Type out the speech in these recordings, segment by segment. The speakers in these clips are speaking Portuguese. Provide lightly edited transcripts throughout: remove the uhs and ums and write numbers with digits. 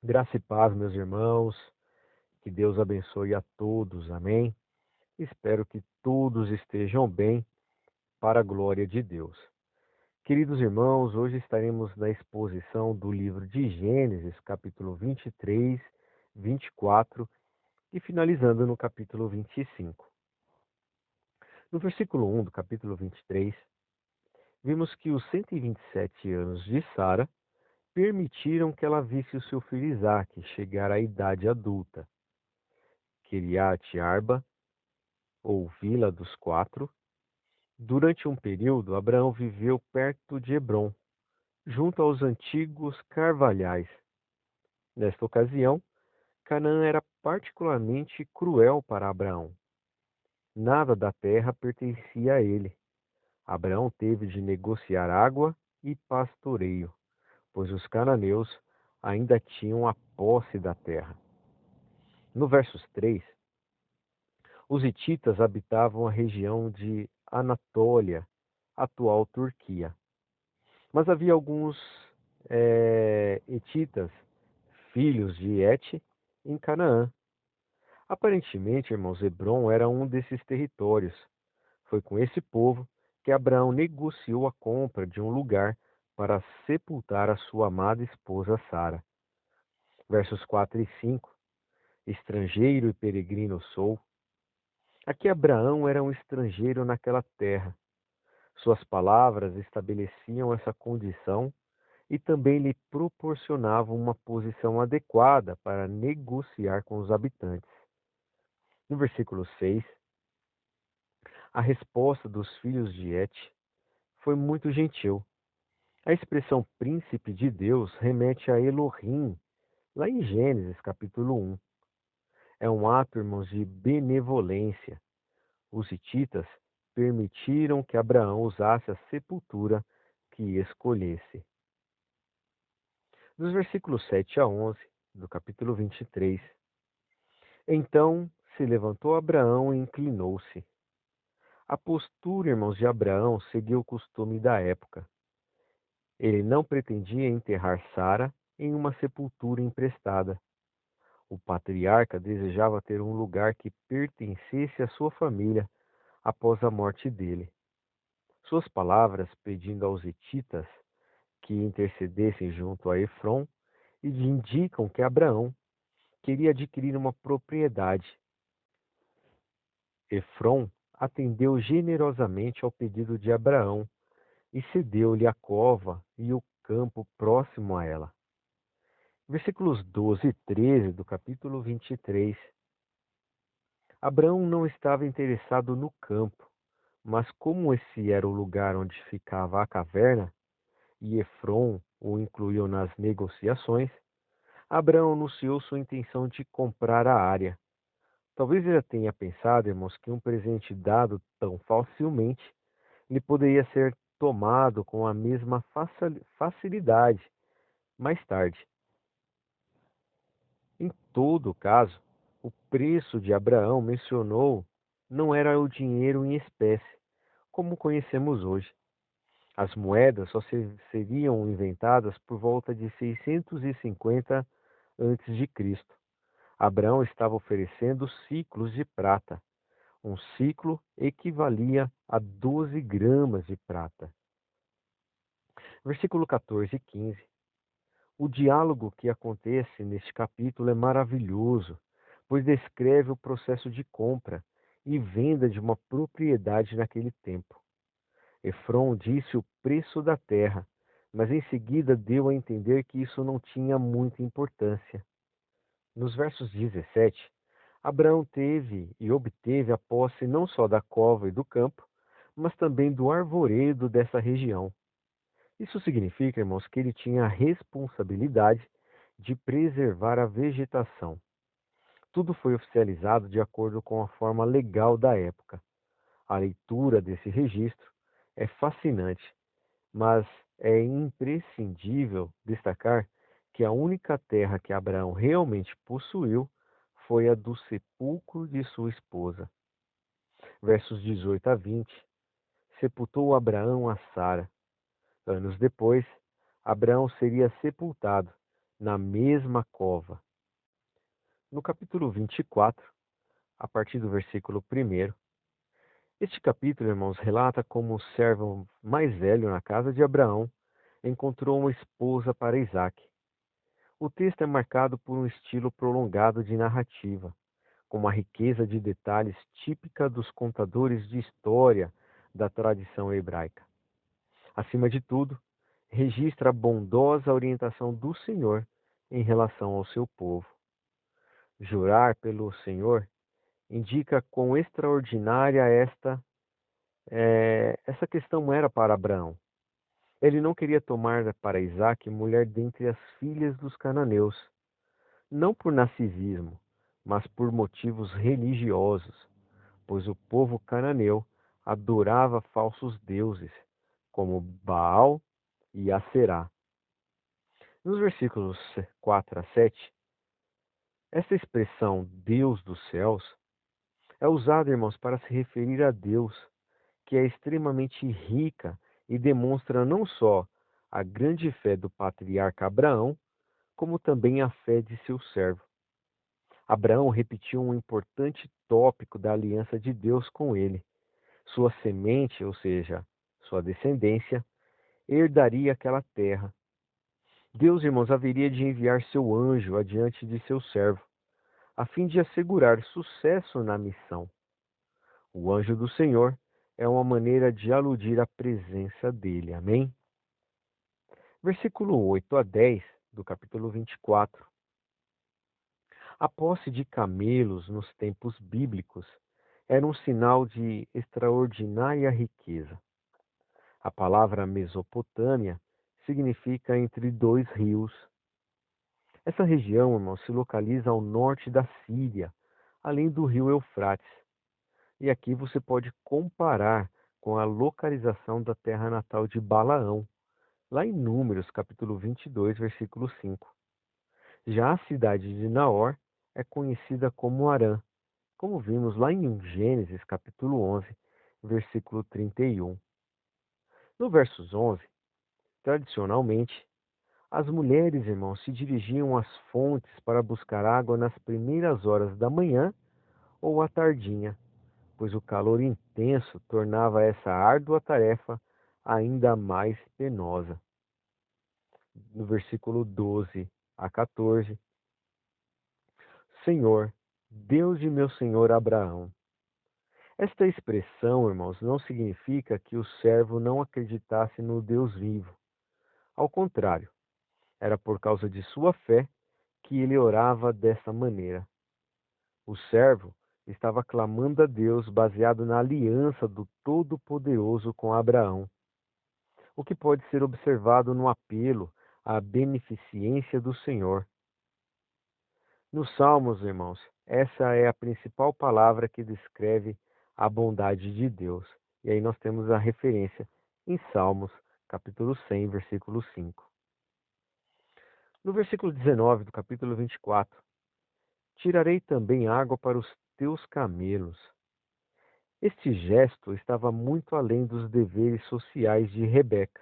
Graça e paz, meus irmãos. Que Deus abençoe a todos. Amém. Espero que todos estejam bem para a glória de Deus. Queridos irmãos, hoje estaremos na exposição do livro de Gênesis, capítulo 23, 24 e finalizando no capítulo 25. No versículo 1 do capítulo 23, vimos que os 127 anos de Sara permitiram que ela visse o seu filho Isaque chegar à idade adulta. Quiriate Arba, ou Vila dos Quatro. Durante um período, Abraão viveu perto de Hebrom, junto aos antigos carvalhais. Nesta ocasião, Canaã era particularmente cruel para Abraão. Nada da terra pertencia a ele. Abraão teve de negociar água e pastoreio, pois os cananeus ainda tinham a posse da terra. No versos 3, os hititas habitavam a região de Anatólia, atual Turquia. Mas havia alguns hititas, filhos de Et, em Canaã. Aparentemente, irmãos, Hebrom era um desses territórios. Foi com esse povo que Abraão negociou a compra de um lugar para sepultar a sua amada esposa Sara. Versos 4 e 5. Estrangeiro e peregrino sou. Aqui Abraão era um estrangeiro naquela terra. Suas palavras estabeleciam essa condição e também lhe proporcionavam uma posição adequada para negociar com os habitantes. No versículo 6, a resposta dos filhos de Et foi muito gentil. A expressão príncipe de Deus remete a Elohim, lá em Gênesis capítulo 1. É um ato, irmãos, de benevolência. Os hititas permitiram que Abraão usasse a sepultura que escolhesse. Dos versículos 7 a 11 do capítulo 23. Então se levantou Abraão e inclinou-se. A postura, irmãos, de Abraão seguiu o costume da época. Ele não pretendia enterrar Sara em uma sepultura emprestada. O patriarca desejava ter um lugar que pertencesse à sua família após a morte dele. Suas palavras, pedindo aos hititas que intercedessem junto a Efrom, indicam que Abraão queria adquirir uma propriedade. Efrom atendeu generosamente ao pedido de Abraão e cedeu-lhe a cova e o campo próximo a ela. Versículos 12 e 13 do capítulo 23. Abraão não estava interessado no campo, mas como esse era o lugar onde ficava a caverna, e Efrom o incluiu nas negociações, Abraão anunciou sua intenção de comprar a área. Talvez ele tenha pensado, irmãos, que um presente dado tão facilmente lhe poderia ser tomado com a mesma facilidade mais tarde. Em todo caso, o preço de Abraão mencionou não era o dinheiro em espécie, como conhecemos hoje. As moedas só seriam inventadas por volta de 650 a.C. Abraão estava oferecendo ciclos de prata. Um ciclo equivalia a 12 gramas de prata. Versículo 14 e 15. O diálogo que acontece neste capítulo é maravilhoso, pois descreve o processo de compra e venda de uma propriedade naquele tempo. Efrom disse o preço da terra, mas em seguida deu a entender que isso não tinha muita importância. Nos versos 17, Abraão teve e obteve a posse não só da cova e do campo, mas também do arvoredo dessa região. Isso significa, irmãos, que ele tinha a responsabilidade de preservar a vegetação. Tudo foi oficializado de acordo com a forma legal da época. A leitura desse registro é fascinante, mas é imprescindível destacar que a única terra que Abraão realmente possuiu foi a do sepulcro de sua esposa. Versos 18 a 20. Sepultou Abraão a Sara. Anos depois, Abraão seria sepultado na mesma cova. No capítulo 24, a partir do versículo 1, este capítulo, irmãos, relata como o servo mais velho na casa de Abraão encontrou uma esposa para Isaque. O texto é marcado por um estilo prolongado de narrativa, com uma riqueza de detalhes típica dos contadores de história da tradição hebraica. Acima de tudo, registra a bondosa orientação do Senhor em relação ao seu povo. Jurar pelo Senhor indica quão extraordinária essa questão era para Abraão. Ele não queria tomar para Isaque mulher dentre as filhas dos cananeus, não por narcisismo, mas por motivos religiosos, pois o povo cananeu adorava falsos deuses, como Baal e Aserá. Nos versículos 4 a 7, essa expressão Deus dos céus é usada, irmãos, para se referir a Deus, que é extremamente rica e demonstra não só a grande fé do patriarca Abraão, como também a fé de seu servo. Abraão repetiu um importante tópico da aliança de Deus com ele. Sua semente, ou seja, sua descendência, herdaria aquela terra. Deus, irmãos, haveria de enviar seu anjo adiante de seu servo, a fim de assegurar sucesso na missão. O anjo do Senhor é uma maneira de aludir à presença dele. Amém? Versículo 8 a 10 do capítulo 24. A posse de camelos nos tempos bíblicos era um sinal de extraordinária riqueza. A palavra Mesopotâmia significa entre dois rios. Essa região, irmão, se localiza ao norte da Síria, além do rio Eufrates. E aqui você pode comparar com a localização da terra natal de Balaão, lá em Números, capítulo 22, versículo 5. Já a cidade de Naor é conhecida como Harã, como vimos lá em Gênesis, capítulo 11, versículo 31. No versos 11, tradicionalmente, as mulheres, irmãos, se dirigiam às fontes para buscar água nas primeiras horas da manhã ou à tardinha, pois o calor intenso tornava essa árdua tarefa ainda mais penosa. No versículo 12 a 14, Senhor, Deus de meu senhor Abraão. Esta expressão, irmãos, não significa que o servo não acreditasse no Deus vivo. Ao contrário, era por causa de sua fé que ele orava dessa maneira. O servo estava clamando a Deus baseado na aliança do Todo-Poderoso com Abraão, o que pode ser observado no apelo à beneficência do Senhor. Nos Salmos, irmãos, essa é a principal palavra que descreve a bondade de Deus. E aí nós temos a referência em Salmos, capítulo 100, versículo 5. No versículo 19 do capítulo 24, tirarei também água para os teus camelos. Este gesto estava muito além dos deveres sociais de Rebeca,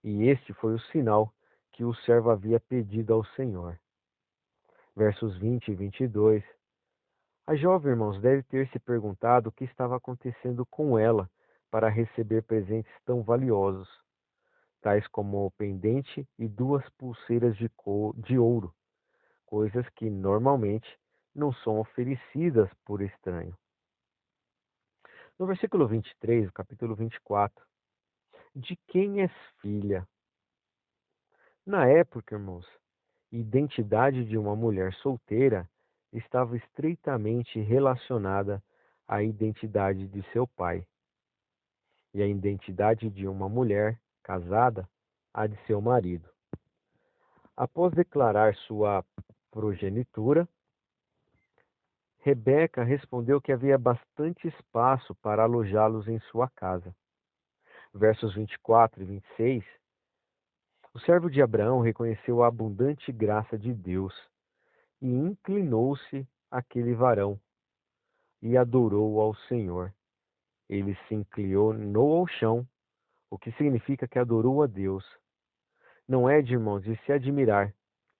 e este foi o sinal que o servo havia pedido ao Senhor. Versos 20 e 22. A jovem, irmãos, deve ter se perguntado o que estava acontecendo com ela para receber presentes tão valiosos, tais como o pendente e 2 pulseiras de ouro, coisas que normalmente não são oferecidas por estranho. No versículo 23, do capítulo 24, de quem és filha? Na época, irmãos, a identidade de uma mulher solteira estava estreitamente relacionada à identidade de seu pai, e a identidade de uma mulher casada à de seu marido. Após declarar sua progenitura, Rebeca respondeu que havia bastante espaço para alojá-los em sua casa. Versos 24 e 26, o servo de Abraão reconheceu a abundante graça de Deus e inclinou-se àquele varão e adorou ao Senhor. Ele se inclinou ao chão, o que significa que adorou a Deus. Não é, irmãos, de se admirar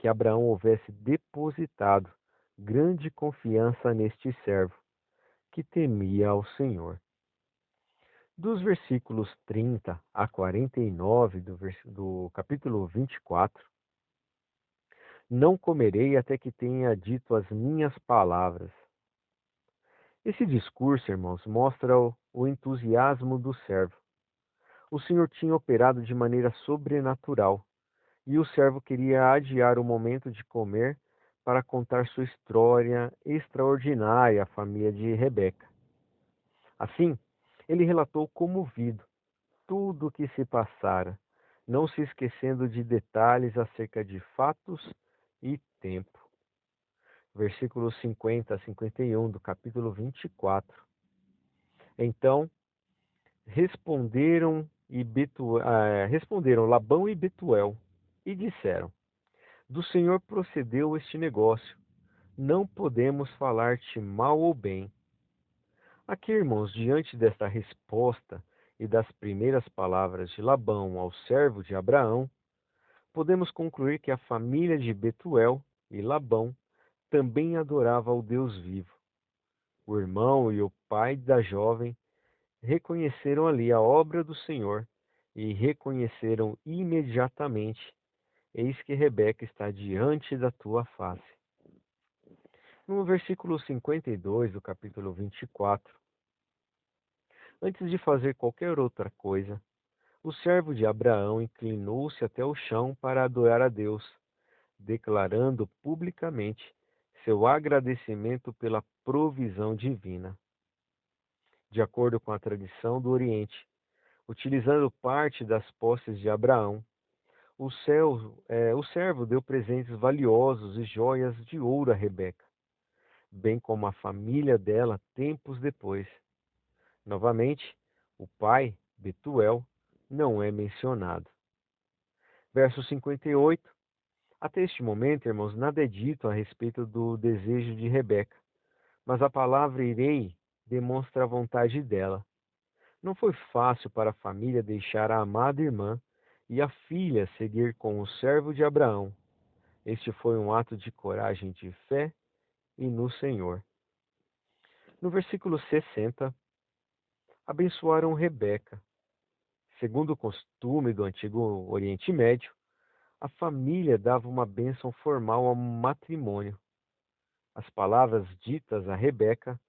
que Abraão houvesse depositado grande confiança neste servo, que temia ao Senhor. Dos versículos 30 a 49 do capítulo 24, não comerei até que tenha dito as minhas palavras. Esse discurso, irmãos, mostra o entusiasmo do servo. O Senhor tinha operado de maneira sobrenatural, e o servo queria adiar o momento de comer para contar sua história extraordinária à família de Rebeca. Assim, ele relatou comovido tudo o que se passara, não se esquecendo de detalhes acerca de fatos e tempo. Versículos 50 a 51 do capítulo 24. Então responderam Labão e Betuel e disseram: Do Senhor procedeu este negócio, não podemos falar-te mal ou bem. Aqui, irmãos, diante desta resposta e das primeiras palavras de Labão ao servo de Abraão, podemos concluir que a família de Betuel e Labão também adorava ao Deus vivo. O irmão e o pai da jovem reconheceram ali a obra do Senhor e reconheceram imediatamente: Eis que Rebeca está diante da tua face. No versículo 52 do capítulo 24, antes de fazer qualquer outra coisa, o servo de Abraão inclinou-se até o chão para adorar a Deus, declarando publicamente seu agradecimento pela provisão divina. De acordo com a tradição do Oriente, utilizando parte das posses de Abraão, o servo deu presentes valiosos e joias de ouro a Rebeca, bem como a família dela tempos depois. Novamente, o pai, Betuel, não é mencionado. Verso 58. Até este momento, irmãos, nada é dito a respeito do desejo de Rebeca, mas a palavra irei demonstra a vontade dela. Não foi fácil para a família deixar a amada irmã e a filha seguir com o servo de Abraão. Este foi um ato de coragem, de fé e no Senhor. No versículo 60, abençoaram Rebeca. Segundo o costume do antigo Oriente Médio, a família dava uma bênção formal ao matrimônio. As palavras ditas a Rebeca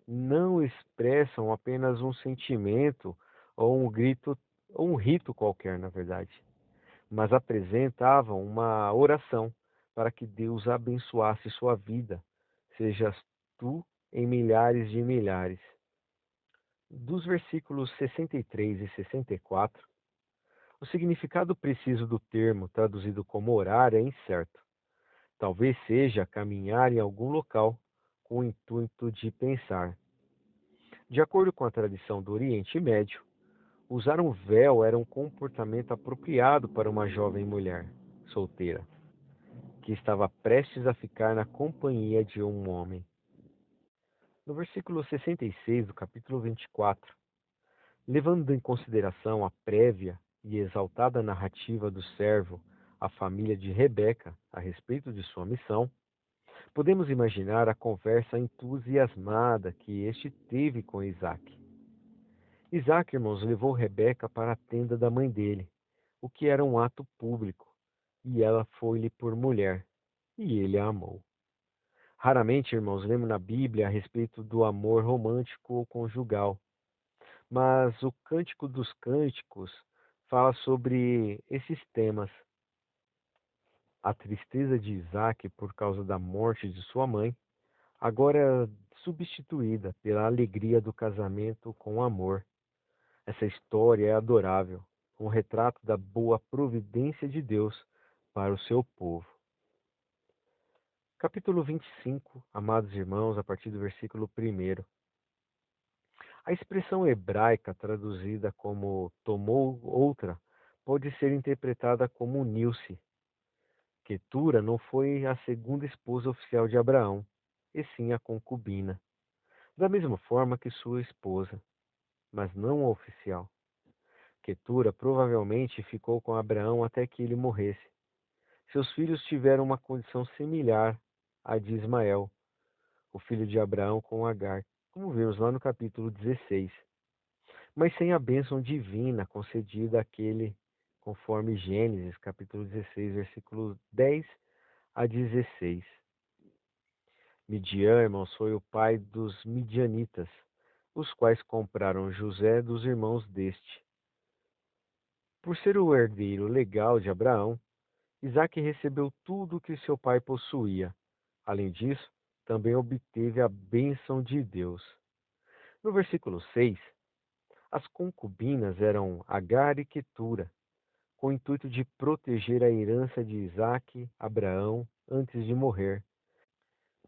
não expressam apenas um sentimento ou um grito ou um rito qualquer, na verdade, mas apresentavam uma oração para que Deus abençoasse sua vida, sejas tu em milhares de milhares. Dos versículos 63 e 64, o significado preciso do termo traduzido como orar é incerto. Talvez seja caminhar em algum local com o intuito de pensar. De acordo com a tradição do Oriente Médio, usar um véu era um comportamento apropriado para uma jovem mulher solteira, que estava prestes a ficar na companhia de um homem. No versículo 66 do capítulo 24, levando em consideração a prévia e exaltada narrativa do servo à família de Rebeca a respeito de sua missão, podemos imaginar a conversa entusiasmada que este teve com Isaac. Isaac, irmãos, levou Rebeca para a tenda da mãe dele, o que era um ato público, e ela foi-lhe por mulher, e ele a amou. Raramente, irmãos, lemos na Bíblia a respeito do amor romântico ou conjugal, mas o Cântico dos Cânticos fala sobre esses temas. A tristeza de Isaac por causa da morte de sua mãe agora é substituída pela alegria do casamento com amor. Essa história é adorável, um retrato da boa providência de Deus para o seu povo. Capítulo 25, amados irmãos, a partir do versículo 1. A expressão hebraica traduzida como tomou outra pode ser interpretada como uniu-se. Quetura não foi a segunda esposa oficial de Abraão, e sim a concubina, da mesma forma que sua esposa, mas não a oficial. Quetura provavelmente ficou com Abraão até que ele morresse. Seus filhos tiveram uma condição similar à de Ismael, o filho de Abraão com Agar, como vimos lá no capítulo 16, mas sem a bênção divina concedida àquele, conforme Gênesis, capítulo 16, versículos 10 a 16. Midian, irmãos, foi o pai dos midianitas, os quais compraram José dos irmãos deste. Por ser o herdeiro legal de Abraão, Isaque recebeu tudo o que seu pai possuía. Além disso, também obteve a bênção de Deus. No versículo 6, as concubinas eram Agar e Quetura, com o intuito de proteger a herança de Isaque, Abraão, antes de morrer.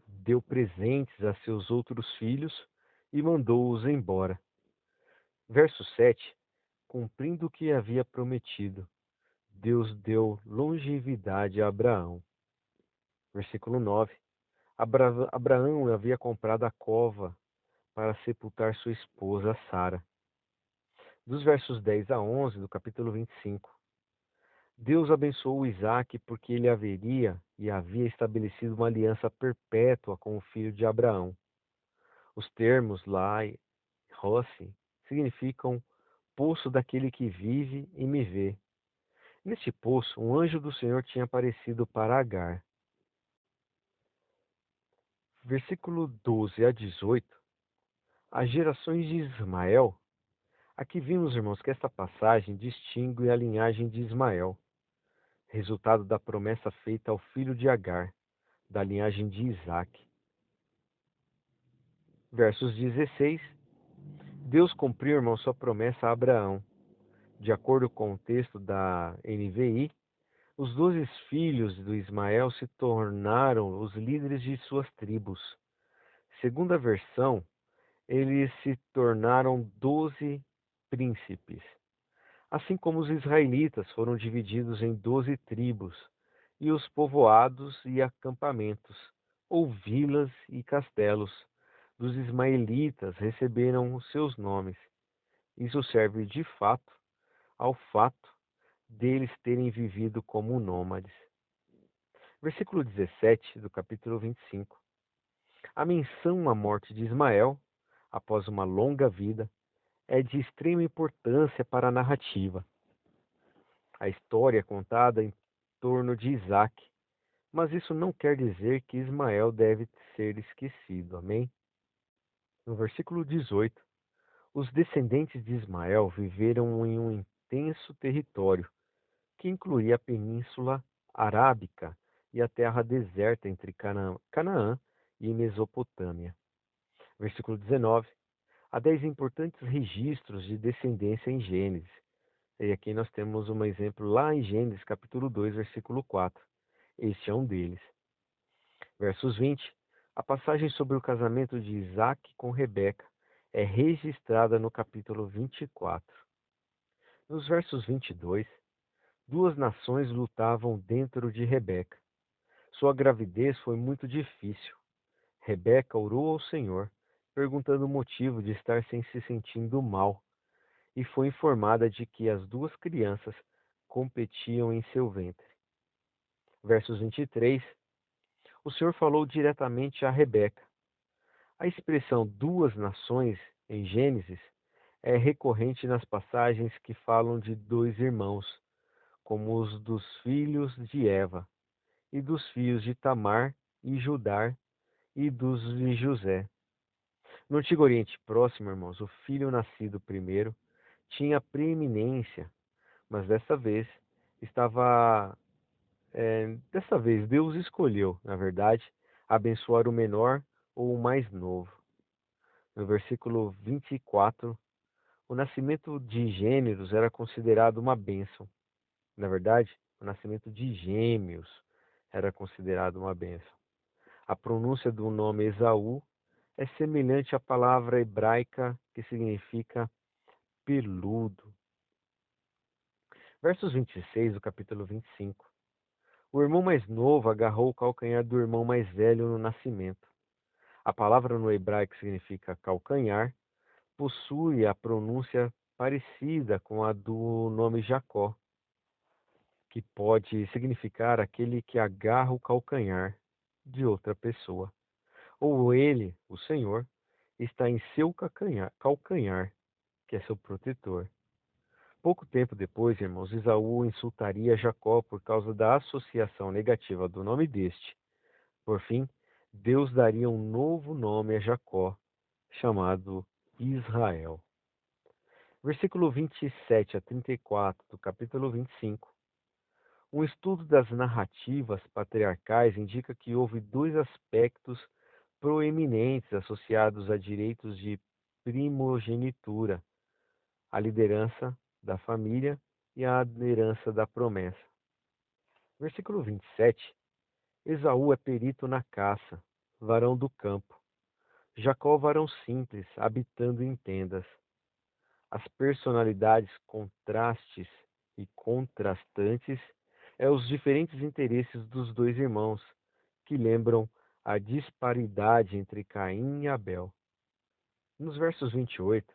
Deu presentes a seus outros filhos e mandou-os embora. Verso 7, cumprindo o que havia prometido, Deus deu longevidade a Abraão. Versículo 9, Abraão havia comprado a cova para sepultar sua esposa Sara. Dos versos 10 a 11 do capítulo 25. Deus abençoou Isaque porque ele haveria e havia estabelecido uma aliança perpétua com o filho de Abraão. Os termos Lai, Rossi, significam poço daquele que vive e me vê. Neste poço, um anjo do Senhor tinha aparecido para Agar. Versículo 12 a 18. As gerações de Ismael. Aqui vimos, irmãos, que esta passagem distingue a linhagem de Ismael, resultado da promessa feita ao filho de Agar, da linhagem de Isaque. Versos 16. Deus cumpriu, irmão, sua promessa a Abraão. De acordo com o texto da NVI, os 12 filhos do Ismael se tornaram os líderes de suas tribos. Segundo a versão, eles se tornaram 12 príncipes. Assim como os israelitas foram divididos em 12 tribos, e os povoados e acampamentos, ou vilas e castelos, dos ismaelitas receberam os seus nomes. Isso serve de fato ao fato deles terem vivido como nômades. Versículo 17 do capítulo 25. A menção à morte de Ismael, após uma longa vida, é de extrema importância para a narrativa. A história é contada em torno de Isaque, mas isso não quer dizer que Ismael deve ser esquecido. Amém? No versículo 18, os descendentes de Ismael viveram em um intenso território, que incluía a Península Arábica e a terra deserta entre Canaã e Mesopotâmia. Versículo 19. Há 10 importantes registros de descendência em Gênesis. E aqui nós temos um exemplo lá em Gênesis, capítulo 2, versículo 4. Este é um deles. Versos 20. A passagem sobre o casamento de Isaque com Rebeca é registrada no capítulo 24. Nos versos 22, duas nações lutavam dentro de Rebeca. Sua gravidez foi muito difícil. Rebeca orou ao Senhor, perguntando o motivo de estar se sentindo mal, e foi informada de que as duas crianças competiam em seu ventre. Versos 23. O Senhor falou diretamente a Rebeca. A expressão duas nações em Gênesis é recorrente nas passagens que falam de dois irmãos, como os dos filhos de Eva, e dos filhos de Tamar e Judá, e dos de José. No Antigo Oriente Próximo, irmãos, o filho nascido primeiro tinha preeminência, mas dessa vez Deus escolheu, na verdade, abençoar o menor ou o mais novo. No versículo 24, o nascimento de gêneros era considerado uma bênção. Na verdade, o nascimento de gêmeos era considerado uma bênção. A pronúncia do nome Esaú é semelhante à palavra hebraica que significa peludo. Versos 26 do capítulo 25. O irmão mais novo agarrou o calcanhar do irmão mais velho no nascimento. A palavra no hebraico que significa calcanhar possui a pronúncia parecida com a do nome Jacó. que pode significar aquele que agarra o calcanhar de outra pessoa, ou ele, o Senhor, está em seu calcanhar, que é seu protetor. Pouco tempo depois, irmãos, Esaú insultaria Jacó por causa da associação negativa do nome deste. Por fim, Deus daria um novo nome a Jacó, chamado Israel. Versículo 27 a 34 do capítulo 25. Um estudo das narrativas patriarcais indica que houve dois aspectos proeminentes associados a direitos de primogenitura: a liderança da família e a herança da promessa. Versículo 27. Esaú é perito na caça, varão do campo. Jacó, varão simples, habitando em tendas. As personalidades contrastes e contrastantes os diferentes interesses dos dois irmãos, que lembram a disparidade entre Caim e Abel. Nos versos 28,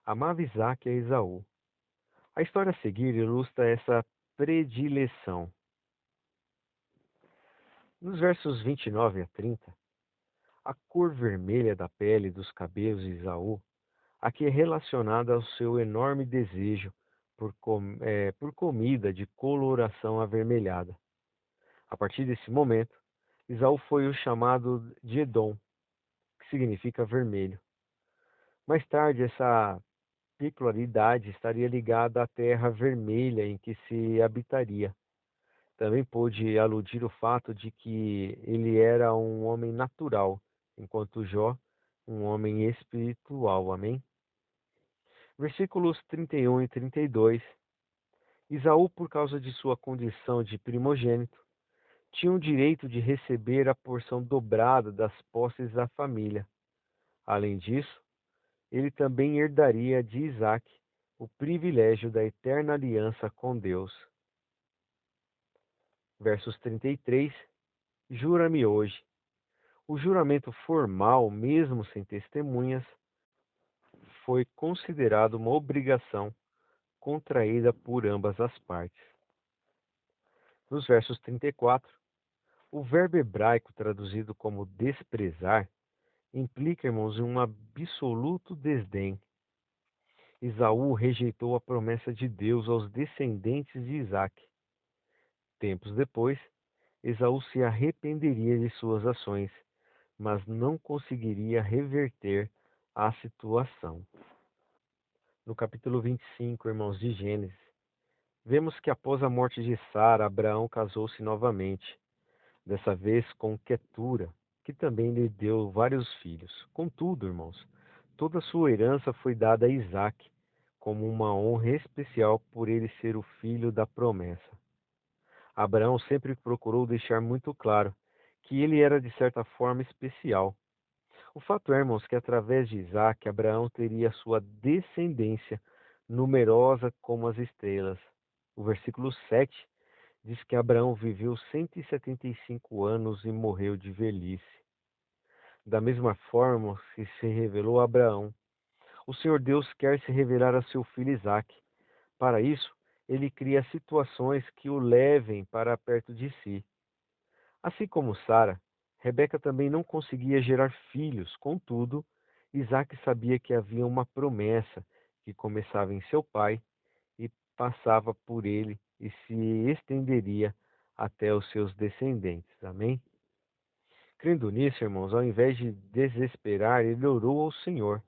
amava Isaque a Esaú. A história a seguir ilustra essa predileção. Nos versos 29 a 30, a cor vermelha da pele e dos cabelos de Esaú aqui é relacionada ao seu enorme desejo por comida de coloração avermelhada. A partir desse momento, Esaú foi o chamado de Edom, que significa vermelho. Mais tarde, essa peculiaridade estaria ligada à terra vermelha em que se habitaria. Também pôde aludir o fato de que ele era um homem natural, enquanto Jó, um homem espiritual. Amém? Versículos 31 e 32. Esaú, por causa de sua condição de primogênito, tinha o direito de receber a porção dobrada das posses da família. Além disso, ele também herdaria de Isaque o privilégio da eterna aliança com Deus. Versos 33. Jura-me hoje. O juramento formal, mesmo sem testemunhas, foi considerado uma obrigação contraída por ambas as partes. Nos versos 34, o verbo hebraico traduzido como desprezar implica, irmãos, um absoluto desdém. Esaú rejeitou a promessa de Deus aos descendentes de Isaque. Tempos depois, Esaú se arrependeria de suas ações, mas não conseguiria reverter a situação. No capítulo 25, irmãos, de Gênesis, vemos que após a morte de Sara, Abraão casou-se novamente, dessa vez com Quetura, que também lhe deu vários filhos. Contudo, irmãos, toda a sua herança foi dada a Isaque, como uma honra especial por ele ser o filho da promessa. Abraão sempre procurou deixar muito claro que ele era de certa forma especial. O fato é, irmãos, que através de Isaque, Abraão teria sua descendência numerosa como as estrelas. O versículo 7 diz que Abraão viveu 175 anos e morreu de velhice. Da mesma forma que se revelou a Abraão, o Senhor Deus quer se revelar a seu filho Isaque. Para isso, ele cria situações que o levem para perto de si. Assim como Sara, Rebeca também não conseguia gerar filhos. Contudo, Isaque sabia que havia uma promessa que começava em seu pai e passava por ele e se estenderia até os seus descendentes. Amém? Crendo nisso, irmãos, ao invés de desesperar, ele orou ao Senhor.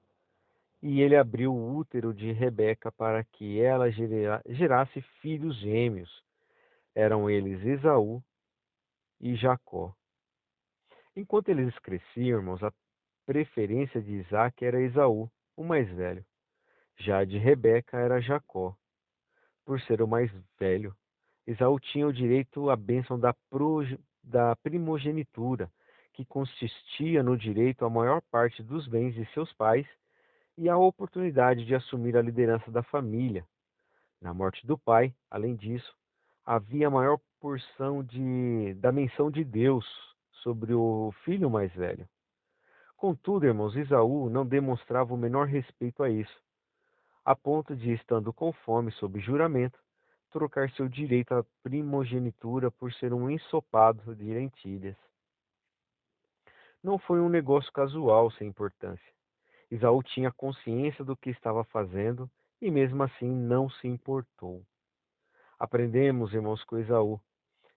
E ele abriu o útero de Rebeca para que ela gerasse filhos gêmeos. Eram eles Esaú e Jacó. Enquanto eles cresciam, irmãos, a preferência de Isaque era Esaú, o mais velho. Já a de Rebeca era Jacó. Por ser o mais velho, Esaú tinha o direito à bênção da primogenitura, que consistia no direito à maior parte dos bens de seus pais e a oportunidade de assumir a liderança da família. Na morte do pai, além disso, havia a maior porção da menção de Deus sobre o filho mais velho. Contudo, irmãos, Esaú não demonstrava o menor respeito a isso, a ponto de, estando com fome sob juramento, trocar seu direito à primogenitura por ser um ensopado de lentilhas. Não foi um negócio casual sem importância. Esaú tinha consciência do que estava fazendo e mesmo assim não se importou. Aprendemos, irmãos, com Esaú,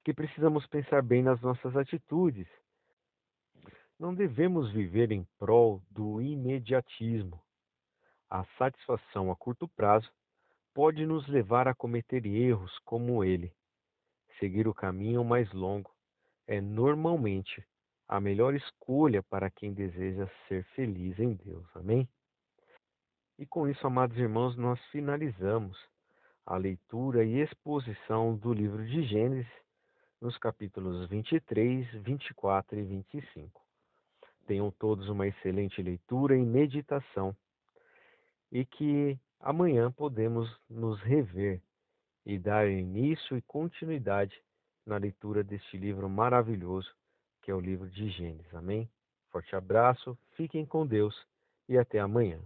que precisamos pensar bem nas nossas atitudes. Não devemos viver em prol do imediatismo. A satisfação a curto prazo pode nos levar a cometer erros como ele. Seguir o caminho mais longo é normalmente a melhor escolha para quem deseja ser feliz em Deus. Amém? E com isso, amados irmãos, nós finalizamos a leitura e exposição do livro de Gênesis nos capítulos 23, 24 e 25. Tenham todos uma excelente leitura e meditação e que amanhã podemos nos rever e dar início e continuidade na leitura deste livro maravilhoso que é o livro de Gênesis. Amém? Forte abraço, fiquem com Deus e até amanhã.